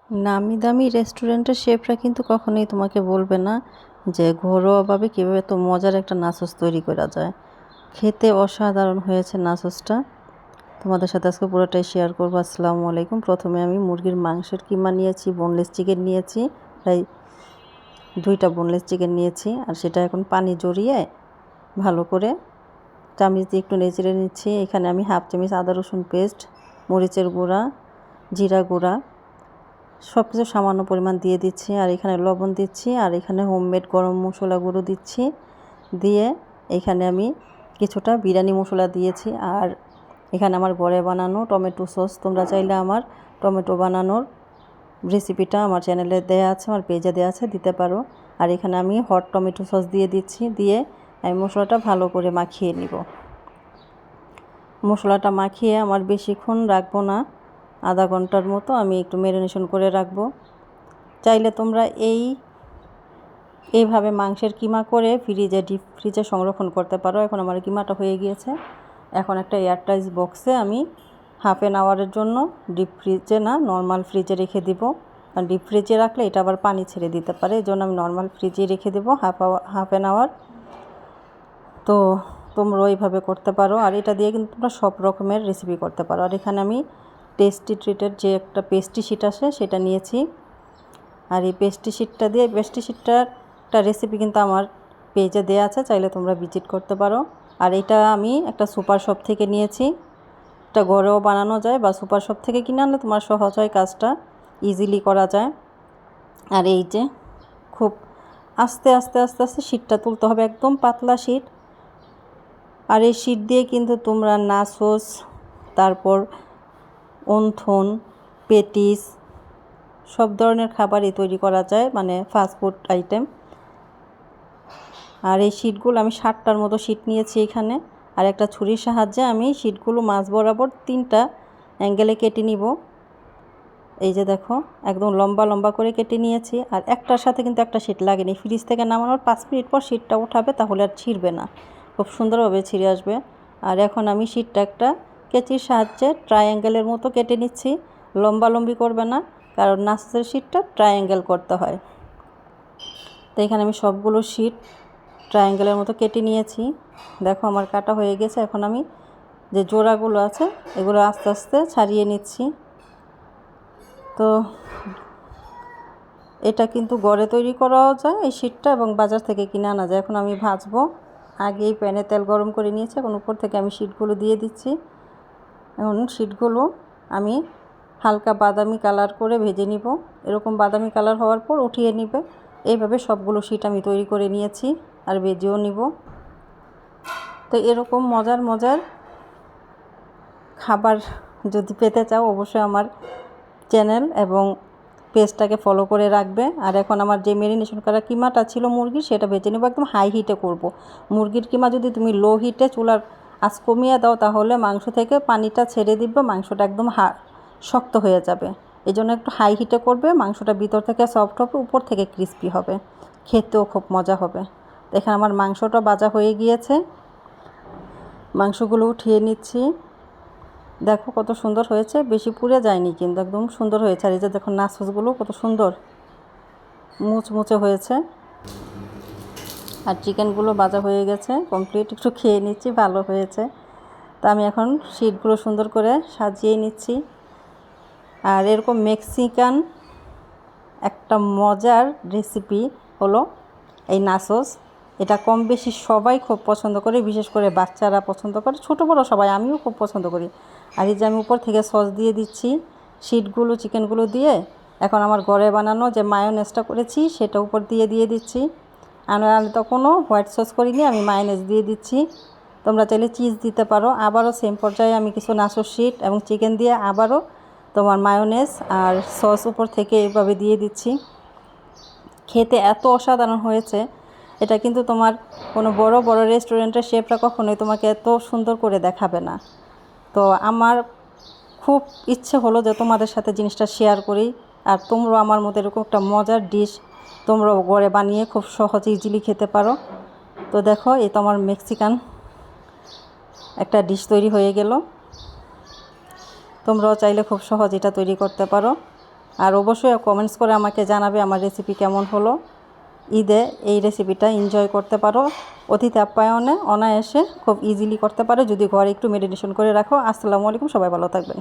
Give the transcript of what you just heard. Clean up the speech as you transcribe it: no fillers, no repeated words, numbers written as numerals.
নামি দামি রেস্টুরেন্টের শেফরা কিন্তু কখনোই তোমাকে বলবে না যে ঘরোয়াভাবে কীভাবে এত মজার একটা নাচোস তৈরি করা যায়। খেতে অসাধারণ হয়েছে নাচোসটা। তোমাদের সাথে আজকে পুরোটাই শেয়ার করবো। আসসালামু আলাইকুম। প্রথমে আমি মুরগির মাংসের কিমা নিয়েছি, বোনলেস চিকেন নিয়েছি, প্রায় 2টা বোনলেস চিকেন নিয়েছি। আর সেটা এখন পানি জড়িয়ে ভালো করে চামচ দিয়ে একটু নেড়ে নিচ্ছি। এখানে আমি হাফ চামচ আদা রসুন পেস্ট, মরিচের গুঁড়া, জিরা গুঁড়া সব কিছু সামান্য পরিমাণ দিয়ে দিচ্ছি। আর এখানে লবণ দিচ্ছি, আর এখানে হোমমেড গরম মশলা গুঁড়ো দিচ্ছি। দিয়ে এখানে আমি কিছুটা বিরিয়ানি মশলা দিয়েছি। আর এখানে আমার ঘরে বানানো টমেটো সস, তোমরা চাইলে আমার টমেটো বানানোর রেসিপিটা আমার চ্যানেলে দেওয়া আছে, আমার পেজে দেওয়া আছে, দিতে পারো। আর এখানে আমি হট টমেটো সস দিয়ে দিচ্ছি। দিয়ে আমি মশলাটা ভালো করে মাখিয়ে নিব। মশলাটা মাখিয়ে আমার বেশিক্ষণ রাখবো না, আধা ঘন্টার মতো আমি একটু ম্যারিনেশন করে রাখবো। চাইলে তোমরা এইভাবে মাংসের কিমা করে ডিপ ফ্রিজে সংরক্ষণ করতে পারো। এখন আমার কিমাটা হয়ে গিয়েছে। এখন একটা এয়ারটাইট বক্সে আমি হাফ অ্যান আওয়ারের জন্য ডিপ ফ্রিজে না, নর্মাল ফ্রিজে রেখে দিব। আর ডিপ ফ্রিজে রাখলে এটা আবার পানি ছেড়ে দিতে পারে, এই জন্য আমি নর্মাল ফ্রিজে রেখে দেবো হাফ অ্যান আওয়ার। তো তোমরা ওইভাবে করতে পারো। আর এটা দিয়ে কিন্তু তোমরা সব রকমের রেসিপি করতে পারো। আর এখানে আমি টেস্টি ট্রিটের যে একটা পেস্ট্রি শিট আসে সেটা নিয়েছি। আর এই পেস্ট্রি শিটটা দিয়ে, পেস্ট্রি শিটটার একটা রেসিপি কিন্তু আমার পেজে দেওয়া আছে, চাইলে তোমরা ভিজিট করতে পারো। আর এটা আমি একটা সুপার শপ থেকে নিয়েছি। এটা ঘরেও বানানো যায়, বা সুপার শপ থেকে কিনে আনলে তোমার সহজ হয়, কাজটা ইজিলি করা যায়। আর এই যে খুব আস্তে আস্তে আস্তে আস্তে শিটটা তুলতে হবে, একদম পাতলা শিট। আর এই শিট দিয়ে কিন্তু তোমরা নাচোস, তারপর অন্থন, পেটিস সব ধরনের খাবারই তৈরি করা যায়, মানে ফাস্টফুড আইটেম। আর এই শিটগুলো আমি 60টার মতো শিট নিয়েছি এখানে। আর একটা ছুরির সাহায্যে আমি শিটগুলো মাঝ বরাবর 3টা অ্যাঙ্গেলে কেটে নিব। এই যে দেখো, একদম লম্বা লম্বা করে কেটে নিয়েছি। আর একটার সাথে কিন্তু একটা শিট লাগেনি। ফ্রিজ থেকে নামানোর 5 মিনিট পর শিটটা উঠাবে, তাহলে আর ছিঁড়বে না, খুব সুন্দরভাবে ছিঁড়ে আসবে। আর এখন আমি শিটটা একটা কেচির সাহায্যে ট্রায়াঙ্গেলের মতো কেটে নিচ্ছি। লম্বালম্বি করবে না, কারণ নাচের শিটটা ট্রায়াঙ্গেল করতে হয়। তো এখানে আমি সবগুলো শিট ট্রায়াঙ্গেলের মতো কেটে নিয়েছি। দেখো আমার কাটা হয়ে গেছে। এখন আমি যে জোড়াগুলো আছে এগুলো আস্তে আস্তে ছাড়িয়ে নিচ্ছি। তো এটা কিন্তু ঘরে তৈরি করাও যায় এই শিটটা, এবং বাজার থেকে কিনে আনা যায়। এখন আমি ভাজবো। আগেই প্যানে তেল গরম করে নিয়েছি, এখন উপর থেকে আমি শিটগুলো দিয়ে দিচ্ছি। এখন শিটগুলো আমি হালকা বাদামি কালার করে ভেজে নিব। এরকম বাদামি কালার হওয়ার পর উঠিয়ে নিবে। এইভাবে সবগুলো শিট আমি তৈরি করে নিয়েছি, আর ভেজেও নিব। তো এরকম মজার মজার খাবার যদি পেতে চাও, অবশ্যই আমার চ্যানেল এবং পেজটাকে ফলো করে রাখবে। আর এখন আমার যে ম্যারিনেশন করা কিমাটা ছিল মুরগির, সেটা ভেজে নেব। একদম হাই হিটে করব। মুরগির কিমা যদি তুমি লো হিটে চুলার আঁচ কমিয়ে দাও, তাহলে মাংস থেকে পানিটা ছেড়ে দিবে, মাংসটা একদম শক্ত হয়ে যাবে। এই জন্য একটু হাই হিটে করবে, মাংসটা ভিতর থেকে সফট হবে, উপর থেকে ক্রিস্পি হবে, খেতেও খুব মজা হবে। এখানে আমার মাংসটা ভাজা হয়ে গিয়েছে, মাংসগুলো উঠিয়ে নিচ্ছি। দেখো কত সুন্দর হয়েছে, বেশি পুড়ে যায়নি কিন্তু, একদম সুন্দর হয়েছে। আর এই যে দেখো নাচোসগুলো কত সুন্দর মুচমুচে হয়েছে। আর চিকেনগুলো ভাজা হয়ে গেছে কমপ্লিট, একটু খেয়ে নিচ্ছি, ভালো হয়েছে। তা আমি এখন শিটগুলো সুন্দর করে সাজিয়ে নিচ্ছি। আর এরকম মেক্সিকান একটা মজার রেসিপি হলো এই নাচোস। এটা কম বেশি সবাই খুব পছন্দ করে, বিশেষ করে বাচ্চারা পছন্দ করে, ছোটো বড়ো সবাই, আমিও খুব পছন্দ করি। আর এই যে আমি উপর থেকে সস দিয়ে দিচ্ছি শিটগুলো, চিকেনগুলো দিয়ে। এখন আমার ঘরে বানানো যে মায়োনেজটা করেছি সেটা উপর দিয়ে দিচ্ছি। আমি তখনও হোয়াইট সস করিনি, আমি মায়োনেজ দিয়ে দিচ্ছি। তোমরা চাইলে চিজ দিতে পারো। আবারও সেম পর্যায়ে আমি কিছু নাচোস শিট এবং চিকেন দিয়ে আবারও তোমার মায়োনেজ আর সস উপর থেকে এভাবে দিয়ে দিচ্ছি। খেতে এত অসাধারণ হয়েছে, এটা কিন্তু তোমার কোনো বড় বড় রেস্টুরেন্টের শেফরা কখনোই তোমাকে এত সুন্দর করে দেখাবে না। তো আমার খুব ইচ্ছে হলো যে তোমাদের সাথে জিনিসটা শেয়ার করি। আর তোমরাও আমার মতো এরকম একটা মজার ডিশ তোমরাও ঘরে বানিয়ে খুব সহজে ইজিলি খেতে পারো। তো দেখো, এই তো আমার মেক্সিকান একটা ডিশ তৈরি হয়ে গেল। তোমরাও চাইলে খুব সহজ এটা তৈরি করতে পারো। আর অবশ্যই কমেন্টস করে আমাকে জানাবে আমার রেসিপি কেমন হলো। ঈদে এই রেসিপিটা এনজয় করতে পারো, অতিথি আপ্যায়নে অনায়াসে খুব ইজিলি করতে পারো যদি ঘরে একটু মেডিটেশন করে রাখো। আসসালামু আলাইকুম, সবাই ভালো থাকবেন।